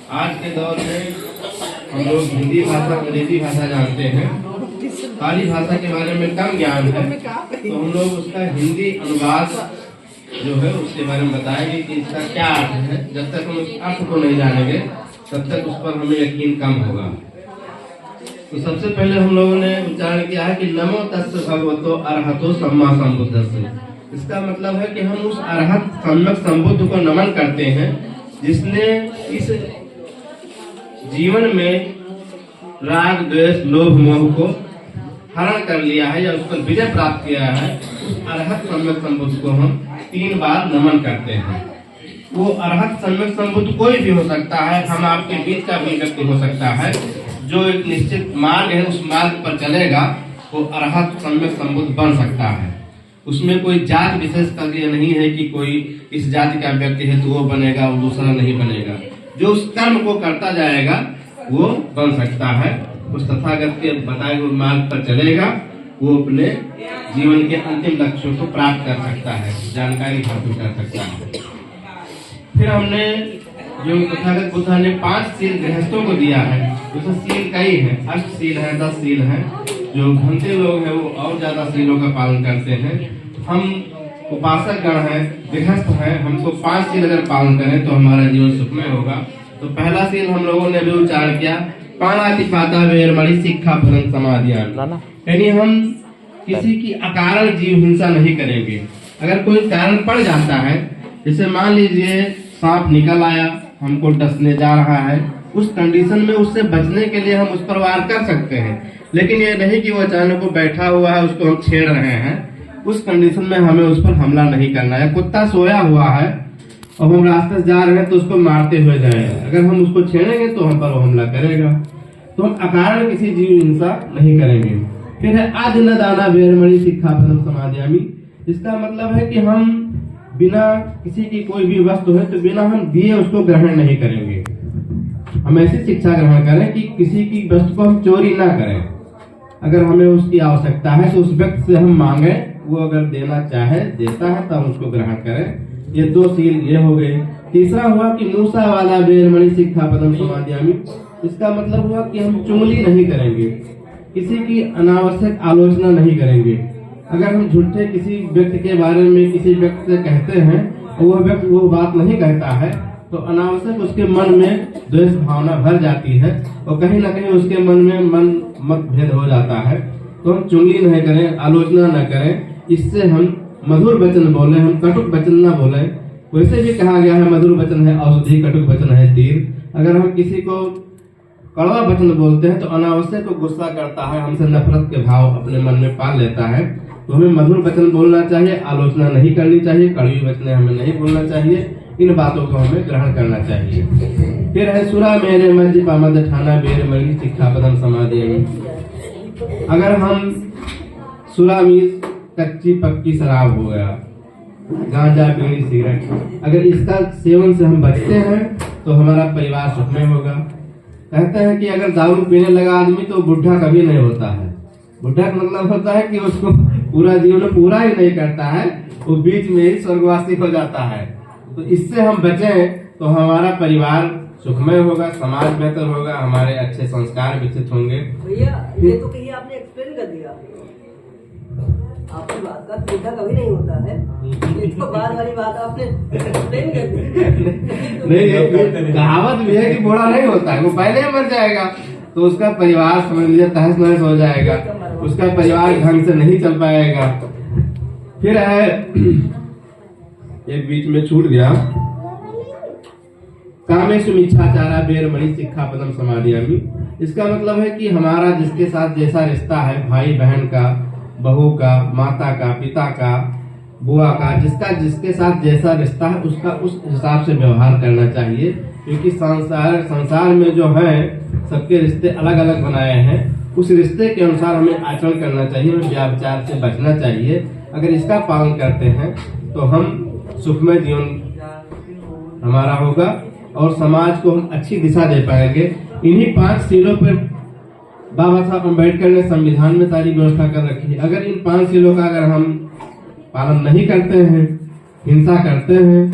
आज के दौर में हम लोग हिंदी भाषा अंग्रेजी भाषा जानते हैं, पाली भाषा के बारे में कम ज्ञान है, तो हम लोग उसका हिंदी अनुवाद जो है उसके बारे में बताएंगे कि इसका क्या अर्थ है। जब तक हम उस अर्थ को नहीं जानेंगे तब तक उस पर हमें यकीन कम होगा। तो सबसे पहले हम लोगों ने उच्चारण किया है कि नमो तस्स भगवतो अरहतो सम्मा संबुद्धस्स। इसका मतलब है कि हम उस अरहत सम्यक संबुद्ध को नमन करते हैं जिसने इस जीवन में राग द्वेष लोभ मोह को हरण कर लिया है या उस पर विजय प्राप्त किया है। उस अरहत सम्यक संबुद्ध को हम 3 बार नमन करते हैं। वो अरहत सम्यक संबुद्ध कोई भी हो सकता है, हम आपके बीच का भी व्यक्ति हो सकता है, जो एक निश्चित मार्ग है उस मार्ग पर चलेगा वो अरहत सम्यक संबुद्ध बन सकता है। उसमें कोई जात विशेष का ये नहीं है कि कोई इस जाति का व्यक्ति है तो वो बनेगा और दूसरा नहीं बनेगा। जो उस कर्म को करता जाएगा वो बन सकता है। उस तथागत के बताए हुए मार्ग पर चलेगा, वो अपने जीवन के अंतिम लक्ष्यों को प्राप्त कर सकता है, जानकारी हासिल कर सकता है। फिर हमने जो तथागत बुद्ध ने 5 सील गृहस्थों को दिया है, उसमें सील कई है, 8 सील है, 10 सील है। जो घंटे लोग हैं वो और ज्यादा सीलों का पालन करते हैं। हम उपासक गण हैं, गृहस्थ हैं, हमको 5 सील अगर पालन करें तो हमारा जीवन सुखमय होगा। तो पहला सील हम लोगों ने भी उच्चारण किया, पाणातिपाता वेरमणि सिक्खापदं समाधियामि। यानी हम किसी की अकारण जीव हिंसा नहीं करेंगे। अगर कोई कारण पड़ जाता है, जैसे मान लीजिए सांप निकल आया, हमको डसने जा रहा है, उस कंडीशन में उससे बचने के लिए हम उस पर वार कर सकते हैं, लेकिन ये नहीं कि वो अचानक को बैठा हुआ है उसको हम छेड़ रहे हैं। उस कंडीशन में हमें उस पर हमला नहीं करना है। कुत्ता सोया हुआ है और हम रास्ते से जा रहे हैं तो उसको मारते हुए जाएगा, अगर हम उसको छेड़ेंगे तो हम पर वो हमला करेगा। तो हम अकारण किसी जीव हिंसा नहीं करेंगे। फिर है आदि न दाना वेरमणि सिक्खापदं समाधियामि। इसका मतलब है कि हम बिना किसी की कोई भी वस्तु है तो बिना हम दिए उसको ग्रहण नहीं करेंगे। हम ऐसी शिक्षा ग्रहण करें कि किसी की वस्तु को हम चोरी ना करें। अगर हमें उसकी आवश्यकता है तो उस व्यक्ति से हम मांगे, वो अगर देना चाहे देता है तो हम उसको ग्रहण करें। ये 2 सील ये हो गए। तीसरा हुआ कि मूसा वाला वेरमणि सिक्खापदं समाधियामि। इसका मतलब हुआ कि हम चुगली नहीं करेंगे, किसी की अनावश्यक आलोचना नहीं करेंगे। अगर हम झूठे किसी व्यक्ति के बारे में किसी व्यक्ति से कहते हैं और वो व्यक्ति वो बात नहीं कहता है तो अनावश्यक उसके मन में द्वेष भावना भर जाती है और कहीं ना कहीं उसके मन में मतभेद हो जाता है। तो हम चुगली नहीं करें, आलोचना न करें। इससे हम मधुर वचन बोले, हम कटुक वचन ना बोले। वैसे भी कहा गया है मधुर वचन है औषधि, कटुक वचन है तीर। अगर हम किसी को कड़वा वचन बोलते हैं तो अनावश्यक को गुस्सा करता है, हमसे नफरत के भाव अपने मन में पाल लेता है। तो हमें मधुर वचन बोलना चाहिए, आलोचना नहीं करनी चाहिए, कड़वी वचन हमें नहीं बोलना चाहिए। इन बातों को हमें ग्रहण करना चाहिए। फिर है सुरा मेरे मध्य पामद ठाना वेरमणि सिक्खापदं समाधियामि। अगर हम सुरा मीन्स कच्ची पक्की शराब हो गया, गांजा बीड़ी सिगरेट, अगर इसका सेवन से हम बचते हैं तो हमारा परिवार सुखमय होगा। कहते हैं कि अगर दारू पीने लगा आदमी तो बुढ़ा कभी नहीं होता है। बुढ़ा का मतलब होता है कि उसको पूरा जीवन पूरा ही नहीं करता है, वो बीच में ही स्वर्गवासी हो जाता है। तो इससे हम बचें तो हमारा परिवार सुखमय होगा, समाज बेहतर होगा, हमारे अच्छे संस्कार विकसित होंगे। भैया ये तो कहीं आपने एक्सप्लेन कर दिया, आपकी बात का सीधा कभी नहीं होता है। ये तो बार वाली बात आपने एक्सप्लेन कर दी। नहीं, कहावत भी है कि बूढ़ा नहीं होता है, वो पहले ही मर जाएगा तो उसका परिवार समझ लीजिए तहस नहस हो जाएगा, उसका परिवार ढंग से नहीं चल पाएगा। फिर है एक बीच में छूट गया, कामेषु मिच्छाचारा वेरमणि सिक्खापदं समाधियामि। इसका मतलब है कि हमारा जिसके साथ जैसा रिश्ता है, भाई बहन का, बहू का, माता का, पिता का, बुआ का, जिसका जिसके साथ जैसा रिश्ता है उसका उस हिसाब से व्यवहार करना चाहिए। क्योंकि संसार में जो है सबके रिश्ते अलग अलग बनाए हैं, उस रिश्ते के अनुसार हमें आचरण करना चाहिए, हमें व्याचार से बचना चाहिए। अगर इसका पालन करते हैं तो हम सुखमय जीवन हमारा होगा और समाज को हम अच्छी दिशा दे पाएंगे। इन्हीं 5 सीलों पर बाबा साहब अम्बेडकर ने संविधान में सारी व्यवस्था कर रखी है। अगर इन 5 सीलों का अगर हम पालन नहीं करते हैं, हिंसा करते हैं,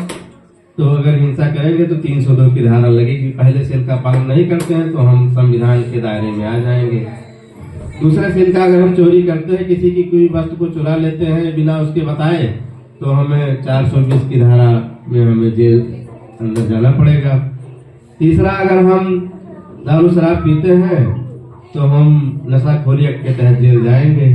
तो अगर हिंसा करेंगे तो 302 की धारा लगेगी। पहले सेल का पालन नहीं करते हैं तो हम संविधान के दायरे में आ जाएंगे। दूसरे सेल का अगर हम चोरी करते हैं, किसी की कोई वस्तु को चुरा लेते हैं बिना उसके बताए, तो हमें 420 की धारा में हमें जेल अंदर जाना पड़ेगा। तीसरा, अगर हम दारू शराब पीते हैं तो हम नशाखोरी एक्ट के तहत जेल जाएंगे।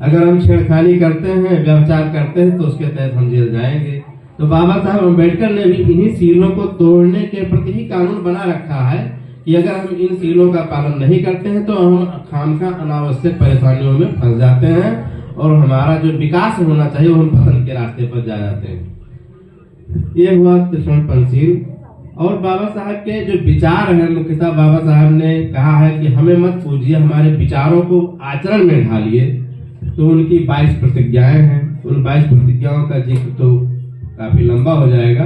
अगर हम छेड़खानी करते हैं, व्यभिचार करते हैं तो उसके तहत हम जेल जाएंगे। तो बाबा साहब अम्बेडकर ने भी इन्हीं सीलों को तोड़ने के प्रति ही कानून बना रखा है कि अगर हम इन सीलों का पालन नहीं करते हैं तो हम खामखा अनावश्यक परेशानियों में फंस जाते हैं और हमारा जो विकास होना चाहिए वो हम पतन के रास्ते पर जा जाते हैं। ये हुआ त्रिशूल पंचशील। और बाबा साहब के जो विचार हैं, मुख्यतः बाबा साहब ने कहा है कि हमें मत पूजिए, हमारे विचारों को आचरण में ढालिए। तो उनकी 22 प्रतिज्ञाएं हैं। उन 22 प्रतिज्ञाओं का जिक्र तो काफी लंबा हो जाएगा,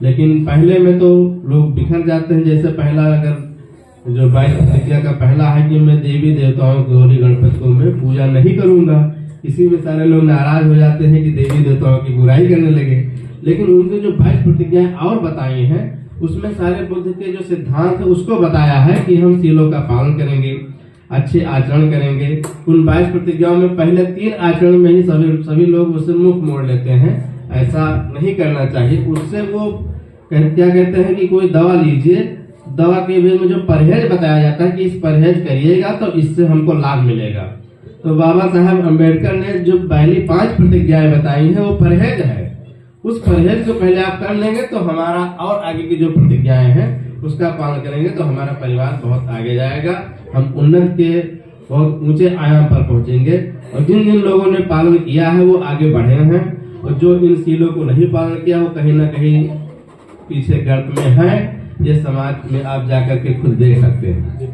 लेकिन पहले में तो लोग बिखर जाते हैं। जैसे पहला, अगर जो 22 प्रतिज्ञा का पहला है कि मैं देवी देवताओं गौरी गणपति को मैं पूजा नहीं करूंगा, इसी में सारे लोग नाराज हो जाते हैं कि देवी देवताओं की बुराई करने लगे। लेकिन उनके जो 22 प्रतिज्ञाएं और बताई हैं, उसमें सारे बुद्ध के जो सिद्धांत है उसको बताया है कि हम सीलों का पालन करेंगे, अच्छे आचरण करेंगे। उन 22 प्रतिज्ञाओं में पहले 3 आचरण में ही सभी लोग उससे मुख मोड़ लेते हैं। ऐसा नहीं करना चाहिए। उससे वो क्या कहते हैं कि कोई दवा लीजिए, दवा के में जो परहेज बताया जाता है कि इस परहेज करिएगा तो इससे हमको लाभ मिलेगा। तो बाबा साहब अम्बेडकर ने जो पहली 5 प्रतिज्ञाएं बताई हैं वो परहेज है। उस परहेज को पहले आप कर लेंगे तो हमारा और आगे की जो प्रतिज्ञाएं हैं उसका पालन करेंगे तो हमारा परिवार बहुत आगे जाएगा। हम उन्नत के बहुत ऊंचे आयाम पर पहुंचेंगे। और जिन जिन लोगों ने पालन किया है वो आगे बढ़े हैं, और जो इन सीलों को नहीं पालन किया वो कहीं ना कहीं पीछे गर्त में है। ये समाज में आप जाकर के खुद देख सकते हैं।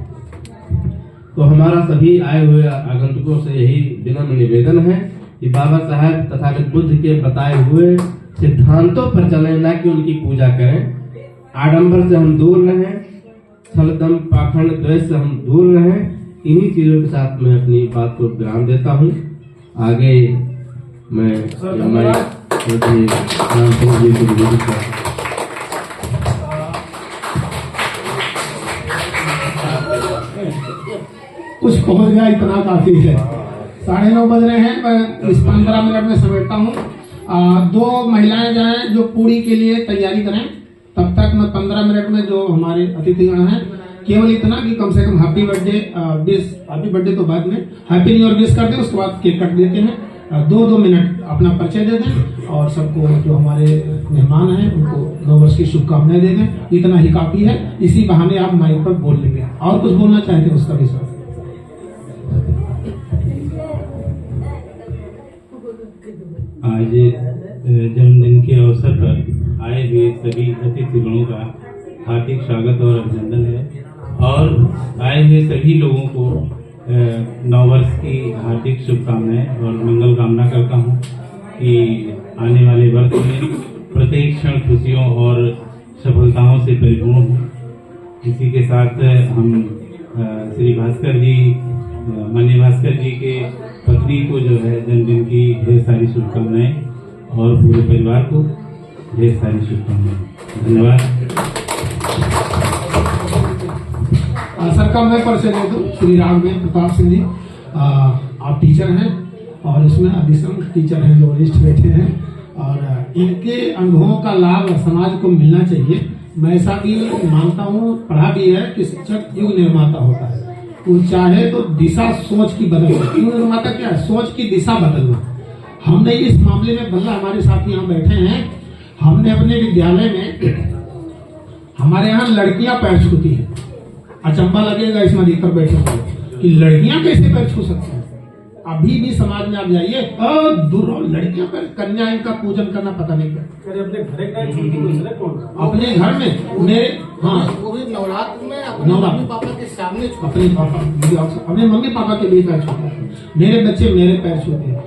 तो हमारा सभी आए हुए आगंतुकों से यही विनम्र निवेदन है कि बाबा साहब तथागत बुद्ध के बताए हुए सिद्धांतों पर चलें, ना कि उनकी पूजा करें। आडंबर से हम दूर रहें, छल दंभ पाखंड द्वेष से हम दूर रहें। इन्हीं चीजों के साथ मैं अपनी बात को विराम देता हूँ। आगे मैं कुछ पहुंच गया, इतना काफी है। 9:30 बज रहे हैं। मैं इस 15 मिनट में समेटता हूँ। 2 महिलाएं जाएं जो पूरी के लिए तैयारी करें। तब तक मैं 15 मिनट में जो हमारे अतिथिगण हैं, केवल इतना कि कम से कम हैप्पी बर्थडे तो बाद में हैप्पी न्यू ईयर विश कर दें, उसके बाद केक कट देते हैं। 2 मिनट अपना परिचय दे दें और सबको जो हमारे मेहमान हैं उनको 9 वर्ष की शुभकामनाएं दे दें। इतना ही काफी है। इसी बहाने आप माइक पर बोल लेंगे। और कुछ बोलना चाहते हैं उसका भी साथ। आज जन्मदिन के अवसर पर आए हुए सभी अतिथिगणों का हार्दिक स्वागत और अभिनंदन है। और आए हुए सभी लोगों को 9 वर्ष की हार्दिक शुभकामनाएं और मंगल कामना करता हूं कि आने वाले वर्ष में प्रत्येक क्षण खुशियों और सफलताओं से परिपूर्ण हो। इसी के साथ हम श्री भास्कर जी, माननीय भास्कर जी के पत्नी को जो है जन्मदिन की ढेर सारी शुभकामनाएं और पूरे परिवार को ढेर सारी शुभकामनाएं। धन्यवाद। सर का मैं परिचय दे दूं। श्री रामवेद प्रताप सिंह जी, आप टीचर हैं और इसमें अधिसंख्य टीचर हैं जो लिस्ट बैठे हैं, और इनके अनुभवों का लाभ समाज को मिलना चाहिए। मैं ऐसा भी मानता हूँ, पढ़ा भी है कि शिक्षक युग निर्माता होता है। वो चाहे तो दिशा सोच की बदलना। युग निर्माता क्या है? सोच की दिशा बदलना। हमने इस मामले में बदला। हमारे साथी यहाँ बैठे हैं। हमने अपने विद्यालय में, हमारे यहाँ लड़कियां पैर छूती हैं। अचंबा लगेगा इसमें अधिकतर बैठे हुए कि लड़कियां कैसे पैर छू सकती हैं। अभी भी समाज में आप जाइए, दूर लड़कियां पैर, कन्या इनका पूजन करना पता नहीं क्या। अपने अपने घर में मेरे, हाँ, नवरात्र में अपने मम्मी पापा के सामने अपने मम्मी पापा के लिए पैर छूते हैं। मेरे बच्चे मेरे पैर छूते हैं।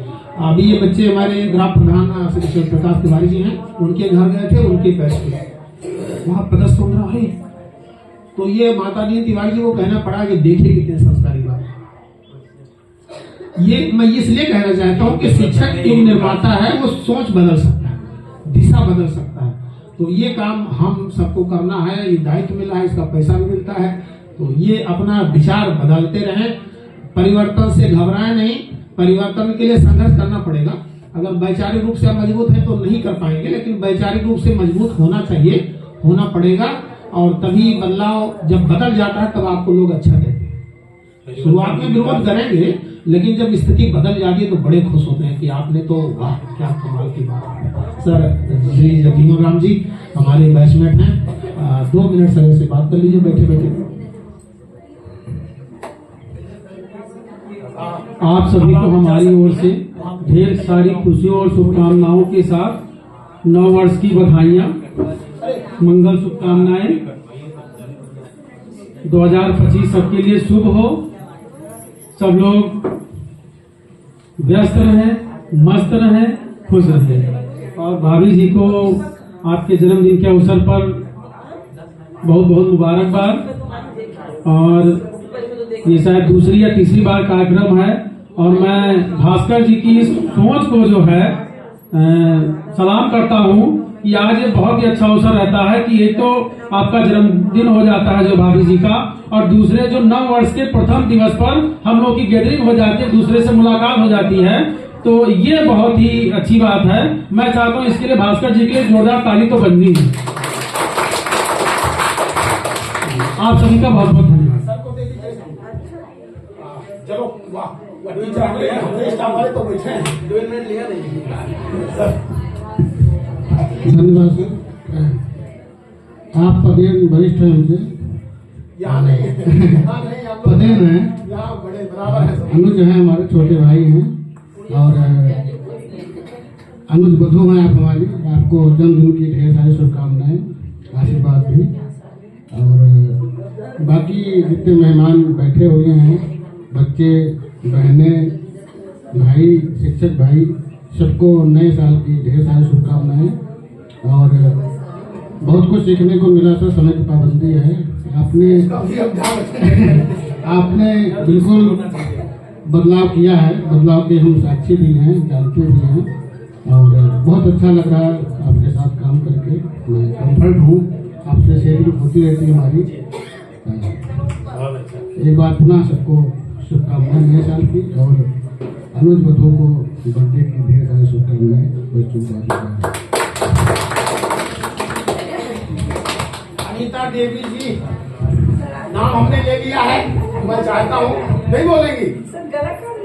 अभी ये बच्चे हमारे ग्राम प्रधान श्री शिव प्रकाश तिवारी जी हैं, उनके घर गए थे, उनके पैर छूते। वहाँ पदस्थ हो रहा है। तो ये माता जी तिवारी जी को कहना पड़ा कि देखिए कितने संस्कारी बात। ये मैं इसलिए कहना चाहता हूँ कि शिक्षक युग निर्माता है। वो सोच बदल सकता है, दिशा बदल सकता है। तो ये काम हम सबको करना है, ये दायित्व मिला है, इसका पैसा भी मिलता है। तो ये अपना विचार बदलते रहें, परिवर्तन से घबराएं नहीं, परिवर्तन के लिए संघर्ष करना पड़ेगा। अगर वैचारिक रूप से आप मजबूत हैं तो नहीं कर पाएंगे, लेकिन वैचारिक रूप से मजबूत होना चाहिए, होना पड़ेगा, और तभी बदलाव जब बदल जाता है तब आपको लोग अच्छा कहते हैं। शुरुआत में विरोध करेंगे, लेकिन जब स्थिति बदल जाती है तो बड़े खुश होते हैं कि आपने तो वाह क्या कमाल की बात है। सर श्री जगजीवन राम जी हमारे बैचमेट हैं, 2 मिनट सर से बात कर लीजिए बैठे बैठे। आप सभी को हमारी ओर से ढेर सारी खुशियों और शुभकामनाओं के साथ नव वर्ष की बधाइयाँ, मंगल शुभकामनाएं। 2025 सबके लिए शुभ हो, सब लोग व्यस्त रहें, मस्त रहें, खुश रहें। और भाभी जी को आपके जन्मदिन के अवसर पर बहुत बहुत मुबारकबाद। और ये शायद दूसरी या तीसरी बार कार्यक्रम है, और मैं भास्कर जी की इस सोच को जो है सलाम करता हूँ कि आज ये बहुत ही अच्छा अवसर रहता है कि एक तो आपका जन्मदिन हो जाता है जो भाभी जी का, और दूसरे जो नव वर्ष के प्रथम दिवस पर हम लोग की गैदरिंग हो जाती है, दूसरे से मुलाकात हो जाती है, तो ये बहुत ही अच्छी बात है। मैं चाहता हूँ इसके लिए भास्कर जी के लिए जोरदार ताली तो बननी है। आप सभी का बहुत बहुत धन्यवाद। चलो वाह, हमारे तो बैठे हैं। 2 मिनट लिया नहीं। धन्यवाद सर, आप पदेन वरिष्ठ हैं हमसे, यहाँ नहीं पदेन हैं, यहाँ बड़े बराबर है सब। अनुज हैं हमारे छोटे भाई हैं, और अनुज बधू हैं आप हमारी, आपको जन्मदिन की ढेर सारी शुभकामनाएं, आशीर्वाद भी। और बाकी जितने मेहमान बैठे हुए हैं, बच्चे, बहनें, भाई, शिक्षक भाई, सबको नए साल की ढेर सारी शुभकामनाएं। और बहुत कुछ सीखने को मिला था, समय की पाबंदी है, आपने बिल्कुल बदलाव किया है, बदलाव के हम साक्षी भी हैं, जानते भी हैं, और बहुत अच्छा लग रहा है आपके साथ काम करके। मैं कंफर्ट हूँ, आपसे शेयरिंग होती रहती है हमारी। एक बार पुनः सबको शुभकामनाएं नए साल की, और अनुज बधू को बर्थडे की ढेर सारी शुभकामनाएं। अनीता देवी जी नाम हमने ले लिया है, मैं चाहता हूँ नहीं बोलेंगी।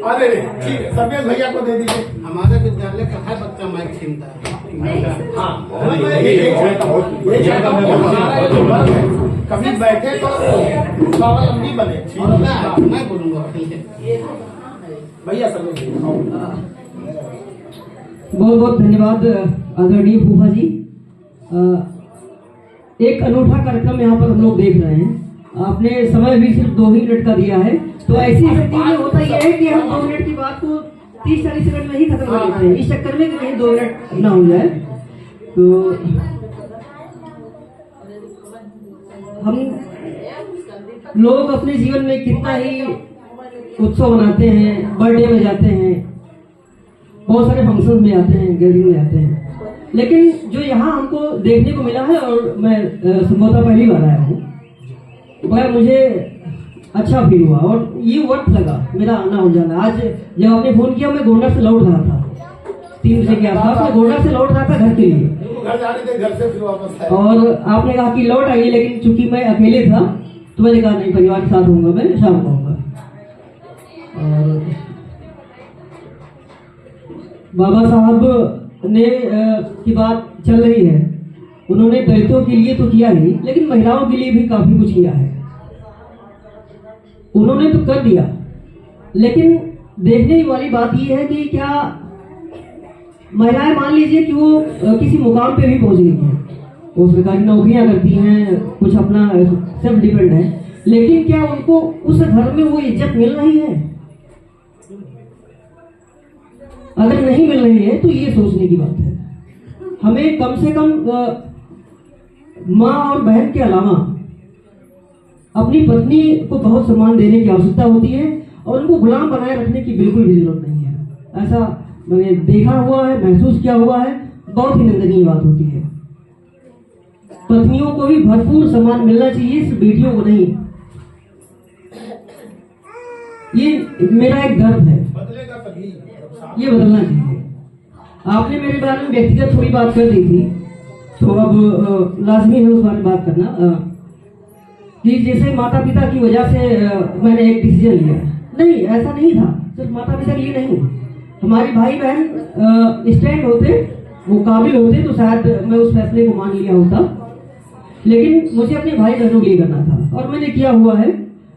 अरे ठीक है, सर्वेश भैया को दे दीजिए। हमारे विद्यालय का हर बच्चा माइक छीनता है। हाँ, मैं यही चाहता हूँ, हमारा जो वर्ग है, कभी बैठे तो स्वावलंबी बने। और मैं बोलूंगा भैया सर्वेश भैया बहुत बहुत धन्यवाद आदरणीय फूफा जी। एक अनूठा कार्यक्रम यहाँ पर हम लोग देख रहे हैं। आपने समय भी सिर्फ 2 ही मिनट का दिया है, तो ऐसी स्थिति में होता यह है कि हम 2 मिनट की बात को 30-40 सेकंड में ही खत्म कर देते हैं, इस चक्कर में कि कहीं 2 मिनट ना हो जाए। तो हम लोग अपने जीवन में कितना ही उत्सव मनाते हैं, बर्थडे में जाते हैं, बहुत सारे फंक्शन में आते हैं, गैदरिंग में आते हैं, लेकिन जो यहाँ हमको देखने को मिला है, और मैं संभवतः पहली बार आया हूँ, मगर मुझे अच्छा फील हुआ और ये वर्थ लगा मेरा आना हो जाना। आज जब आपने फोन किया, मैं गोंडा से लौट रहा था 3 बजे के आसपास, मैं गोंडा से लौट रहा था घर के लिए, घर जाने थे, घर से फिर वापस आए। और आपने कहा कि लौट आइए, लेकिन चूंकि मैं अकेले था तो मैंने कहा नहीं, परिवार के साथ होऊंगा, मैं शाम को आऊंगा। और बाबा साहब ने की बात चल रही है, उन्होंने दलितों के लिए तो किया ही, लेकिन महिलाओं के लिए भी काफी कुछ किया है। उन्होंने तो कर दिया, लेकिन देखने वाली बात यह है कि क्या महिलाएं, मान लीजिए कि वो किसी मुकाम पे भी पहुंच गई हैं, वो सरकारी नौकरियां करती हैं, कुछ अपना सेल्फ डिपेंड है, लेकिन क्या उनको उस घर में वो इज्जत मिल रही है? अगर नहीं मिल रही है तो ये सोचने की बात है। हमें कम से कम माँ और बहन के अलावा अपनी पत्नी को बहुत सम्मान देने की आवश्यकता होती है, और उनको गुलाम बनाए रखने की बिल्कुल भी जरूरत नहीं है। ऐसा मैंने देखा हुआ है, महसूस किया हुआ है, बहुत ही निंदनीय बात होती है। पत्नियों को भी भरपूर सम्मान मिलना चाहिए, सिर्फ बेटियों को नहीं। ये मेरा एक दर्द है, बदलेगा तभी। ये बदलना चाहिए। आपने मेरे बारे में व्यक्तिगत थोड़ी बात कर दी थी, तो अब लाजमी है उस बारे में बात करना कि जैसे माता पिता की वजह से मैंने एक डिसीजन लिया। नहीं, ऐसा नहीं था, सिर्फ माता पिता के लिए नहीं, हमारे भाई बहन स्टैंड होते, वो काबिल होते तो शायद मैं उस फैसले को मान लिया होता, लेकिन मुझे अपने भाई बहनों के लिए करना था और मैंने किया हुआ है।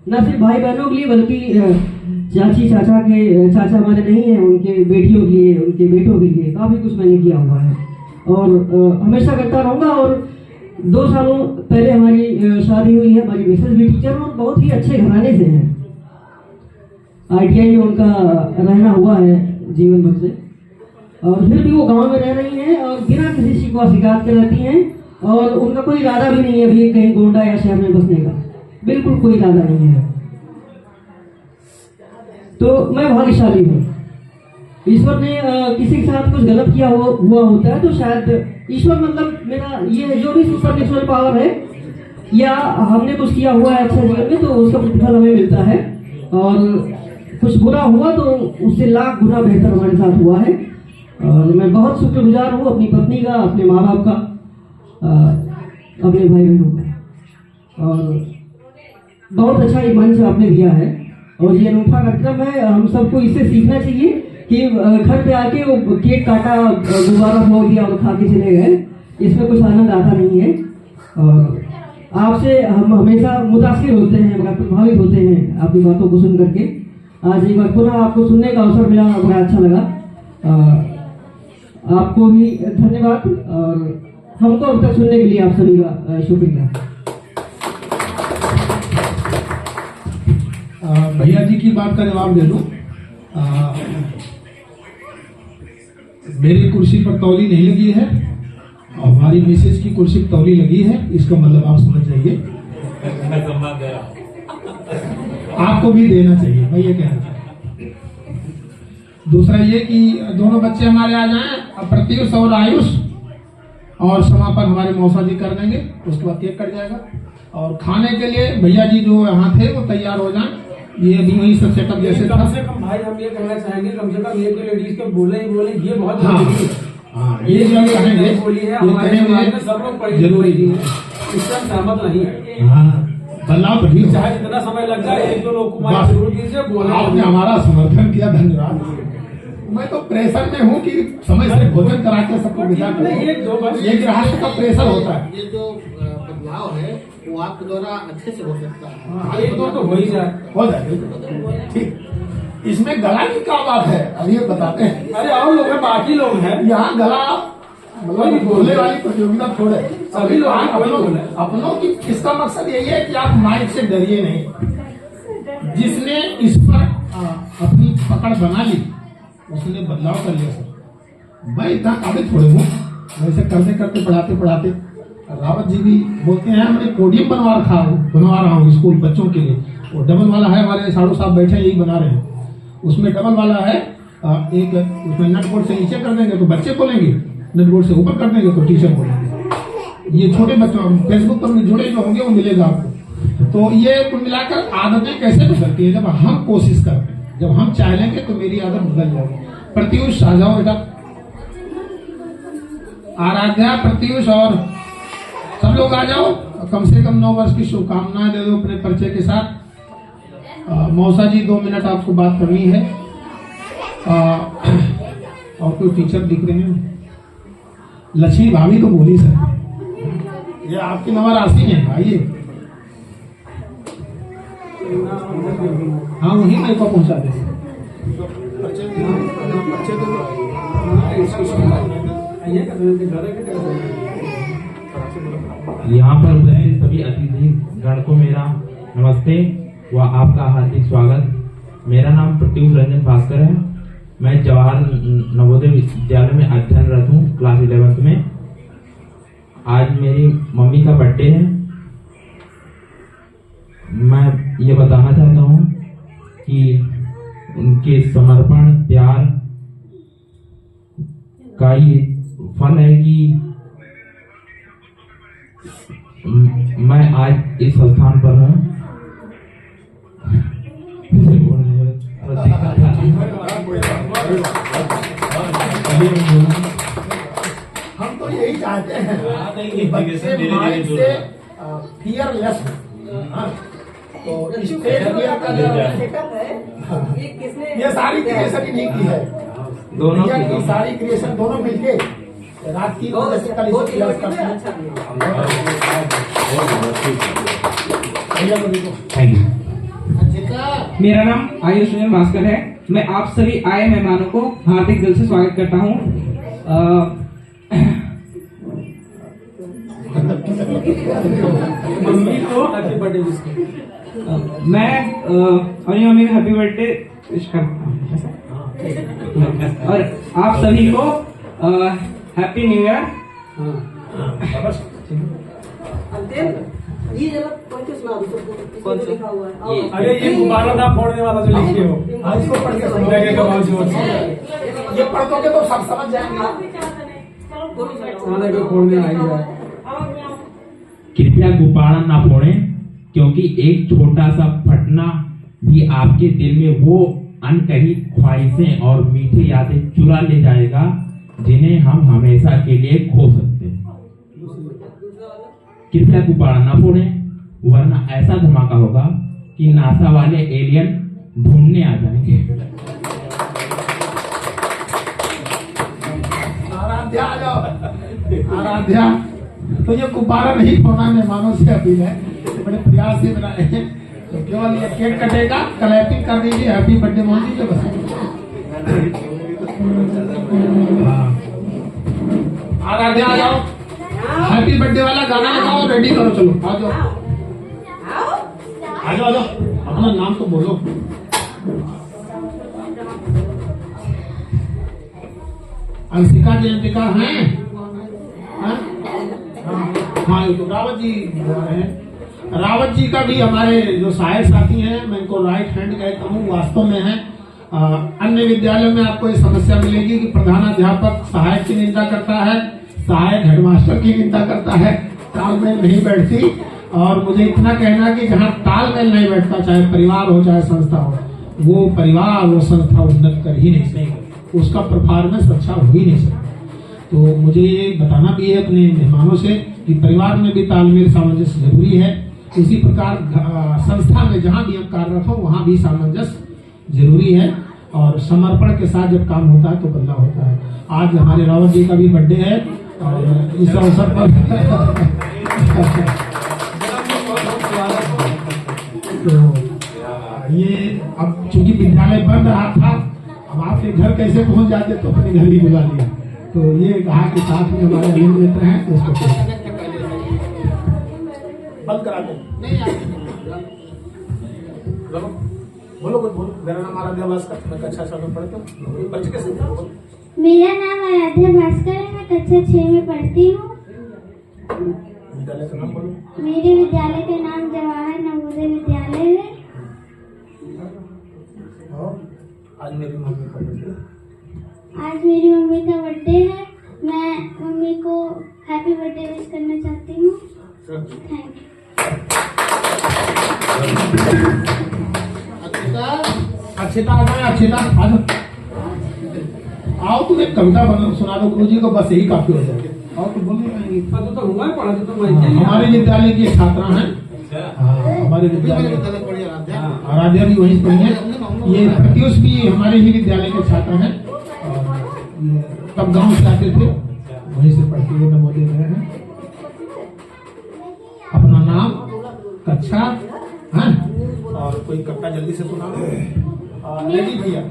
न सिर्फ भाई बहनों के लिए बल्कि चाचा हमारे नहीं है, उनके बेटियों के लिए, उनके बेटों के लिए काफी कुछ मैंने किया हुआ है और हमेशा करता रहूंगा। और 2 सालों पहले हमारी शादी हुई है, हमारी मिसेज भी टीचर और बहुत ही अच्छे घराने से हैं। ITI में उनका रहना हुआ है जीवन भर से, और फिर भी वो गांव में रह रही हैं और बिना किसी शिकायत के रहती हैं और उनका कोई इरादा भी नहीं है अभी कहीं गोंडा या शहर में बसने का, बिल्कुल कोई इरादा नहीं है। तो मैं भाग्यशाली हूँ। ईश्वर ने किसी के साथ कुछ गलत किया हुआ होता है तो शायद ईश्वर मतलब मेरा ये जो भी सुपर नेचुरल पावर है या हमने कुछ किया हुआ है अच्छा जीवन में तो उसका प्रतिफल हमें मिलता है, और कुछ बुरा हुआ तो उससे लाख गुना बेहतर हमारे साथ हुआ है। और मैं बहुत शुक्रगुजार हूँ अपनी पत्नी का, अपने माँ बाप का, अपने भाई बहनों का, और बहुत अच्छा ये मंच आपने दिया है और ये अनूठा कार्यक्रम है। हम सबको इससे सीखना चाहिए कि घर पे आके वो केक काटा, गुब्बारा फोड़ दिया और खा के चले गए, इसमें कुछ आनंद आता नहीं है। और आपसे हम हमेशा मुतासिर होते हैं, प्रभावित होते हैं आपकी बातों को सुन करके। आज एक बार पुनः आपको सुनने का अवसर मिला, बड़ा अच्छा लगा। आपको भी धन्यवाद और हमको अब तक सुनने के लिए आप सभी का शुक्रिया। भैया जी की बात का जवाब दे दूं। मेरी कुर्सी पर तौली नहीं लगी है और हमारी मिसेज की कुर्सी पर तौली लगी है, इसका मतलब आप समझ जाइए। आपको भी देना चाहिए, मैं ये कहना चाहता हूं। दूसरा ये कि दोनों बच्चे हमारे आ जाएं, प्रत्युष और आयुष, और समापन हमारे मौसा जी कर देंगे, उसके बाद केक कट जाएगा। और खाने के लिए भैया जी जो यहाँ थे वो तैयार हो जाएं। ये अभी वही सब सेटअप जैसे कम से कम भाई हम ये कहना चाहेंगे, कम से कम एक लेडीज के बोले ही बोले, ये बहुत जरूरी है। हाँ, ये जो कहेंगे बोली है हमारे समाज में सब लोग पढ़े जरूरी है, इससे हम सहमत नहीं है। हाँ, बदलाव तभी होगा। चाहे जितना समय लग जाए, एक दो लोग कुमार जरूर कीजिए, बोले आपने हमारा समर्थन किया, धन्यवाद। मैं तो प्रेशर में हूँ कि समय से भोजन करा के सबको विदा करूं। ये गृहस्थ का प्रेशर होता है। ये जो बदलाव है वो आपके द्वारा अच्छे से हो सकता है। एक दो तो हो ही जाए, हो जाए ठीक। इसमें गला की क्या बात है, अब ये बताते हैं। अरे और लोग हैं, बाकी लोग हैं, यहाँ गला मतलब बोलने वाली प्रतियोगिता छोड़े, सभी लोग अपनों की। इसका मकसद यही है कि आप माइक से डरिए नहीं। जिसने इस पर अपनी पकड़ बना ली उसने बदलाव कर लिया। सर मैं इतना काबिल थोड़े हूँ, वैसे करते करते पढ़ाते पढ़ाते रावत जी भी बोलते हैं हमने पोडियम बनवा रहा हूँ स्कूल बच्चों के लिए। वो डबल वाला है, हमारे साड़ू साहब बैठे यही बना रहे हैं। उसमें डबल वाला है, एक उसमें नट बोल्ट से नीचे कर देंगे तो बच्चे बोलेंगे, नट बोल्ट से ऊपर कर देंगे तो टीचर बोलेंगे। ये छोटे बच्चों फेसबुक पर जुड़े जो होंगे वो मिलेगा आपको। तो ये कुल मिलाकर आदतें कैसे बदलती है, जब हम कोशिश करते हैं, जब हम चाह लेंगे तो मेरी आदत बदल जाएगी। प्रत्युष आ जाओ बेटा, आराध्या, प्रत्युष और सब लोग आ जाओ। कम से कम 9 वर्ष की शुभकामनाएं दे दो अपने परिचय के साथ। मौसा जी 2 मिनट आपको बात करनी है। और कोई टीचर दिख रहे हैं? लक्ष्मी भाभी तो बोली सर, ये आपकी नवराशि है, आइए। हाँ वही मेरे को पहुंचा दे। यहाँ पर उपस्थित सभी अतिथि गण को मेरा नमस्ते व आपका हार्दिक स्वागत। मेरा नाम प्रत्युष रंजन भास्कर है। मैं जवाहर नवोदय विद्यालय में अध्ययनरत हूँ, क्लास 11th में। आज मेरी मम्मी का बर्थडे है। मैं ये बताना चाहता हूँ कि उनके समर्पण प्यार का ये फल है कि मैं आज इस स्थान पर हूँ। हम तो यही चाहते हैं कि बच्चे माइंड से फियरलेस हो। तो स्टेज फियर का जो सेटअप है ये किसने ये सारी क्रिएशन इन्हीं की है। दोनों दुनिया की की सारी क्रिएशन दोनों मिलके रात की बहुत बजे से कल बहुत इसे क्लास करते अच्छा हैं। किया। भैया को देखो। Thank you. मेरा नाम आयुष रंजन भास्कर है। मैं आप सभी आए मेहमानों को हार्दिक दिल से स्वागत करता हूँ। मम्मी को हैप्पी बर्थडे विश करो। मैं अपनी मम्मी को हैप्पी बर्थडे विश करता हूँ और आप सभी को हैप्पी न्यू ईयर। ये जरा पढ़ के सुना दो सबको। कौन सा लिखा हुआ है? ये। अरे ये गुब्बारा ना फोड़ने वाला जो लिखे हो आज इसको पढ़ के सुनो। लगेगा बहुत जोर से। ये पढ़ दोगे तो सब समझ जाएंगे। खाने को फोड़ने आ ही जाए। कृपया गुब्बारा ना फोड़ें, क्योंकि एक छोटा सा फटना भी आपके दिल में वो अनकही ख्वाहिशें और मीठी यादें चुरा ले जाएगा जिन्हें हम हमेशा के लिए खो सकते हैं। कृपया गुब्बारा ना फोड़ें, वरना ऐसा धमाका होगा कि नासा वाले एलियन ढूंढने आ जाएंगे। आराध्या आ जाओ। आराध्या तो ये गुब्बारा नहीं फोड़ना मेहमानों से अपील है। बड़े प्रयास से बनाए हैं। तो केवल ये केक कटेगा, क्लैपिंग कर दीजिए, हैप्पी बर्थडे बोल दीजिए बस। आराध्या आ जाओ। हैप्पी बर्थडे वाला गाना लगाओ, रेडी करो, चलो आ जाओ। आ जाओ, आ जाओ, अपना नाम तो बोलो। अंशिका जयंतिका हैं? हाँ? हाँ, ये तो रावत जी जा रहे हैं। रावत जी का भी हमारे जो सहायक साथी हैं, मैं इनको राइट हैंड कहता हूँ, वास्तव में है। अन्य विद्यालयों में आपको ये समस्या मिलेगी कि प्रधानाध्यापक सहायक की निंदा करता है, सहायक हेडमास्टर की निंदा करता है, तालमेल नहीं बैठती। और मुझे इतना कहना कि जहाँ तालमेल नहीं बैठता, चाहे परिवार हो चाहे संस्था हो, वो परिवार वो संस्था उन्नत कर ही नहीं सकती, उसका परफॉर्मेंस अच्छा हो ही नहीं सकता। तो मुझे ये बताना भी है अपने मेहमानों से कि परिवार में भी तालमेल सामंजस्य जरूरी है। इसी प्रकार संस्था में जहाँ भी हम कार्यरत हो वहाँ भी सामंजस्य जरूरी है, और समर्पण के साथ जब काम होता है तो बदलाव होता है। आज हमारे रावत जी का भी बर्थडे है और इस अवसर पर तो ये अब चूंकि विद्यालय बंद रहा था, अब आपके घर कैसे पहुंच जाते तो अपने घर ही बुला लिया। तो ये कहा कि साथ में हमारे अनिल मित्र हैं तो उसको बंद करा दो। बोलो कुछ बोलो। मेरा नाम आराध्या भास्कर, मैं कक्षा 6 में पढ़ता हूँ। बच्चे कैसे बोलो? मेरा नाम आराध्या भास्कर है, मैं कक्षा 6 में पढ़ती हूँ। विद्यालय का नाम बोलो। मेरे विद्यालय का नाम जवाहर नवोदय विद्यालय है। आज मेरी मम्मी का बर्थडे है। आज मेरी मम्मी का बर्थडे है, मैं मम्मी को हैप्पी बर्थडे विश करना चाहती हूँ। Thank you. अक्षिता आ जाए, अक्षिता आ जाओ। आओ तुम एक कविता सुना दो गुरु जी को, बस यही काफी हो जाएगा। और तो बोलने पाएंगे। तो हुआ है पढ़ा तो हमारे विद्यालय की छात्रा हैं। हमारे विद्यालय आराध्या भी वहीं पढ़ी है। ये प्रत्युष भी हमारे ही विद्यालय के छात्र हैं, तब गांव से आते थे, वहीं से पढ़ते हुए नवोदय में हैं। अपना नाम, कक्षा है और कोई कविता जल्दी से सुना दो। लेडी भैया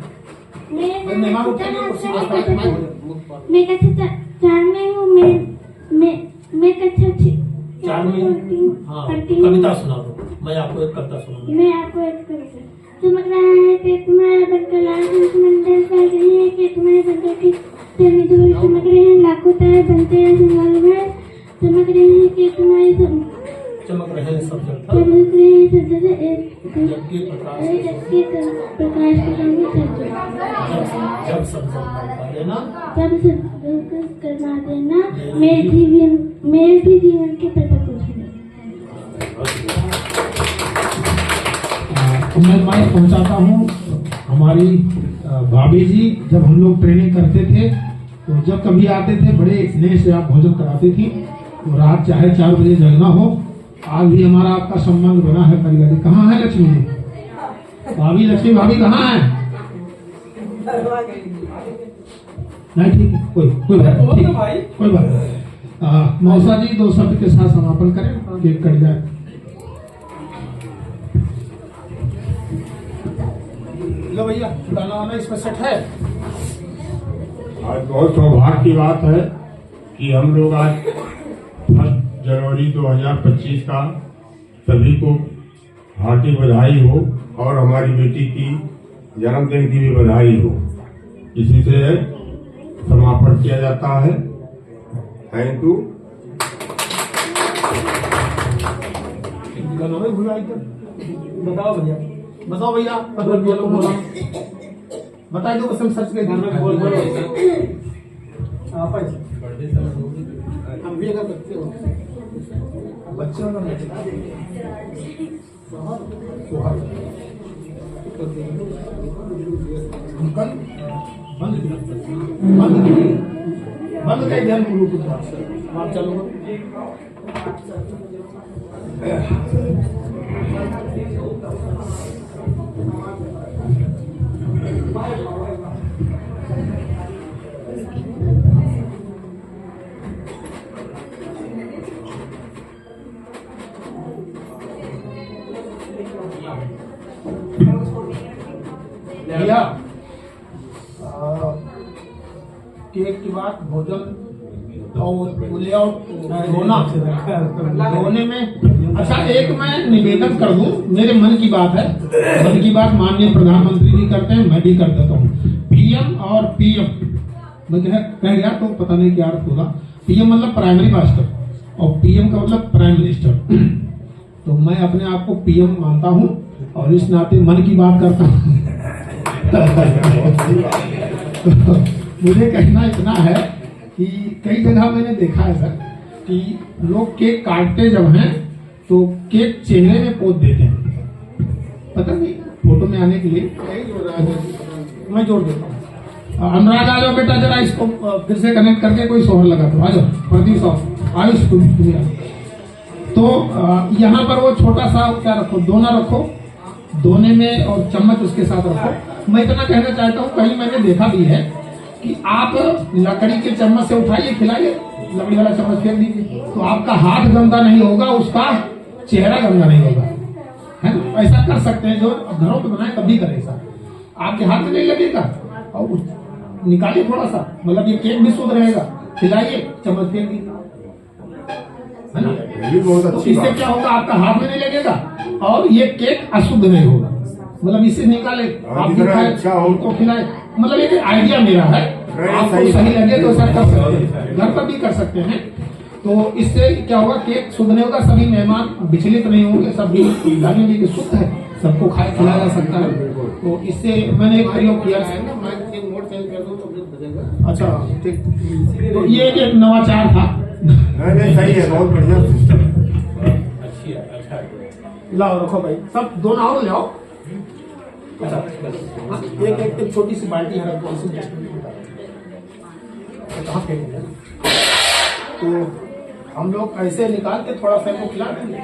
मेहमान उठेंगे, कुर्सी मैं कक्षा 4 में हूँ। मैं कक्षा 4 में पढ़ती हूँ। कविता सुना दो। मैं आपको एक कविता सुनाऊंगा। मैं आपको एक कविता। चमक रहा है कि तुम्हारा बनकर लाल समंदर, फैल रही है कि तुम्हारे बनकर की तेरी दूर, चमक रहे हैं लाखों तारे बनते हैं संगाल भर, चमक रहे हैं कि तुम्हारे चमक रहे हैं सब जगह, चमक रहे हैं सब जगह जबकि प्रकाश जबकि प्रकाश के सामने सब जब सब करवा देना, तब सब करवा देना, मेरे भी जीवन के प्रताप तो मैं माइक पहुंचाता हूँ हमारी भाभी जी। जब हम लोग ट्रेनिंग करते थे तो जब कभी आते थे बड़े स्नेह से आप भोजन कराती थी। तो रात चाहे 4 बजे जगना हो, आज भी हमारा आपका संबंध बना है परिवार। कहाँ है लक्ष्मी जी? भाभी, लक्ष्मी भाभी कहाँ है? नहीं, ठीक है, कोई बात नहीं, कोई बात नहीं। मौसा जी 2 शब्द के साथ समापन करें, केक कट जाए। लो भैया, गाना वाना इसमें सेट है। आज बहुत सौभाग्य की बात है कि हम लोग आज 1 जनवरी 2025 का सभी को हार्दिक बधाई हो और हमारी बेटी की जन्मदिन की भी बधाई हो। इसी से समापन किया जाता है। Thank you. बताओ भैया, बताओ भैया, बताइए दो कसम सच के गाना बोल आप हम भी अगर बच्चे हो बच्चों का बंद कर ध्यान पूर्वक आप चलो। भैया केक के बाद भोजन और लेआउट धोने में। अच्छा, एक मैं निवेदन कर दूं, मेरे मन की बात है। मन की बात माननीय प्रधानमंत्री भी करते हैं, मैं भी कर देता हूँ। पीएम और पीएम मैं कह गया तो पता नहीं क्या अर्थ होगा। पीएम मतलब प्राइमरी मास्टर और पीएम का मतलब प्राइम मिनिस्टर। तो मैं अपने आप को पीएम मानता हूँ और इस नाते मन की बात करता हूँ। मुझे कहना इतना है कि कई जगह मैंने देखा है सर कि लोग केक काटते जब हैं तो केक चेहरे में पोत देते हैं, पता नहीं फोटो में आने के लिए। मैं जोड़ देता हूँ। अनुराग आ जाओ बेटा, जरा इसको फिर से कनेक्ट करके कोई सोहर लगा दो। आ जाओ प्रदीप साहब, आयुष तुम्हें। तो यहाँ पर वो छोटा सा क्या रखो, दोना रखो, दोने में और चम्मच उसके साथ रखो। मैं इतना कहना चाहता हूँ, कहीं मैंने देखा भी है कि आप लकड़ी के चम्मच से उठाइए, खिलाइए, लकड़ी वाला चम्मच फेंक दीजिए, तो आपका हाथ गंदा नहीं होगा, उसका चेहरा गंदा नहीं होगा, है ना। ऐसा कर सकते हैं, जो घरों पे बनाए तब भी करें ऐसा। आपके हाथ में नहीं लगेगा और निकालिए थोड़ा सा, मतलब ये केक भी शुद्ध रहेगा। खिलाइए, चम्मच फेंक दीजिए, है ना। तो इससे क्या होगा, आपका हाथ में नहीं लगेगा और ये केक अशुद्ध नहीं होगा। मतलब इसे निकाले, आप भी खाए, उनको खिलाए। मतलब एक आइडिया मेरा है, आपको सही लगे तो ऐसा कर सकते हैं, घर पर भी कर सकते हैं। तो इससे क्या होगा, केक शुद्ध नहीं होगा, सभी मेहमान विचलित नहीं होंगे, सब लगेंगे कि शुद्ध है, सबको खाए खिलाया जा सकता है। तो इससे मैंने एक प्रयोग किया है। अच्छा ठीक, तो ये एक नवाचार था। नहीं सही है, बहुत बढ़िया सिस्टम। लाओ रखो भाई, सब दोनों और ले आओ। अच्छा, एक छोटी सी बाल्टी है, कहाँ फेंकेंगे? तो हम लोग ऐसे निकाल के थोड़ा सा इनको खिला देंगे,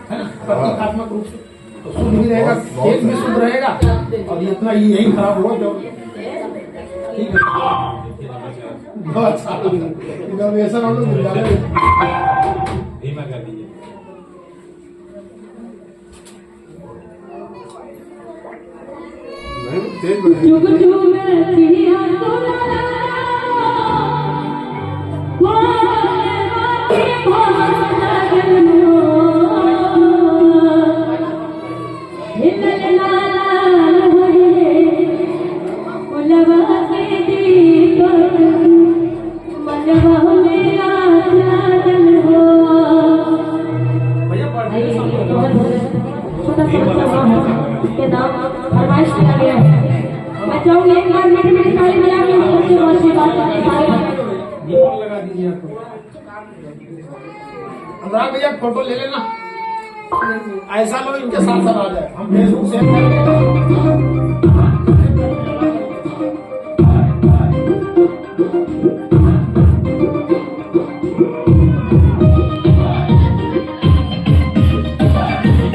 है ना, प्रतीकात्मक रूप से। तो शुद्ध भी रहेगा, केक भी शुद्ध रहेगा और इतना यही खराब हुआ जो ठीक है। बहुत अच्छा इनोवेशन हम लोग के नाम फरमाइश किया गया है। मैं चाहूंगी एक बार मेरी ताली बजा के सबसे बहुत सी बात लगा दीजिए। अनुराग भैया फोटो ले लेना। ऐसा लोग इनके साथ साथ आ जाए, हम फेसबुक से